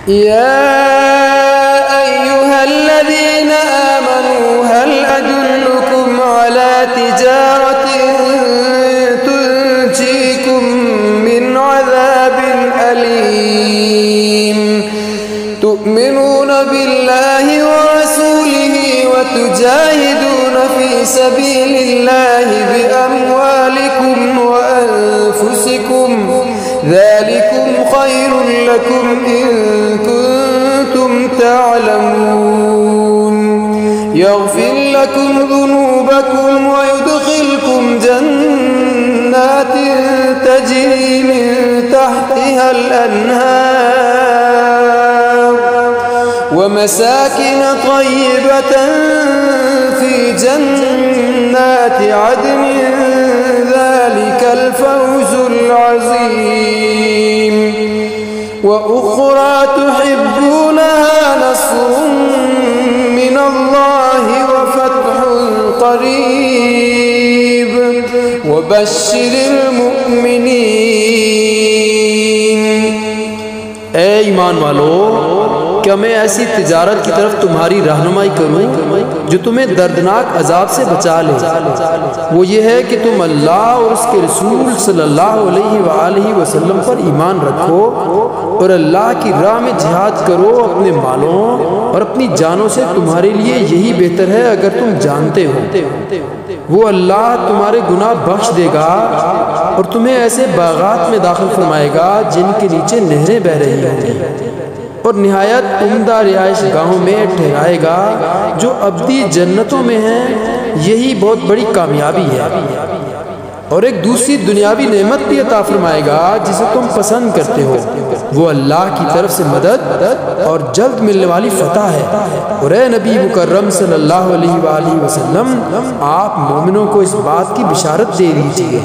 يا أيها الذين آمنوا هل أدلكم على تجارة تنجيكم من عذاب أليم تؤمنون بالله ورسوله وتجاهدون في سبيل الله بأموالكم وأنفسكم ذلكم خير لكم إن كنتم تعلمون يغفر لكم ذنوبكم ويدخلكم جنات تجري من تحتها الأنهار ومساكن طيبة في جنات عدن ذلك الفوز العظيم وأخرى تحبونها نصر من الله وفتح قريب وبشر المؤمنين۔ اے ایمان والو، کیا میں ایسی تجارت کی طرف تمہاری رہنمائی کروں جو تمہیں دردناک عذاب سے بچا لے؟ وہ یہ ہے کہ تم اللہ اور اس کے رسول صلی اللہ علیہ وآلہ وسلم پر ایمان رکھو اور اللہ کی راہ میں جہاد کرو اپنے مالوں اور اپنی جانوں سے۔ تمہارے لیے یہی بہتر ہے اگر تم جانتے ہو۔ وہ اللہ تمہارے گناہ بخش دے گا اور تمہیں ایسے باغات میں داخل فرمائے گا جن کے نیچے نہریں بہہ رہی ہوں گی، اور نہایت عمدہ رہائش گاہوں میں ٹھہرائے گا جو ابدی جنتوں میں ہیں۔ یہی بہت بڑی کامیابی ہے، اور ایک دوسری دنیاوی نعمت بھی عطا فرمائے گا جسے تم پسند کرتے ہو۔ وہ اللہ کی طرف سے مدد اور جلد ملنے والی فتح ہے۔ اور اے نبی مکرم صلی اللہ علیہ وآلہ وسلم، آپ مومنوں کو اس بات کی بشارت دے دیجیے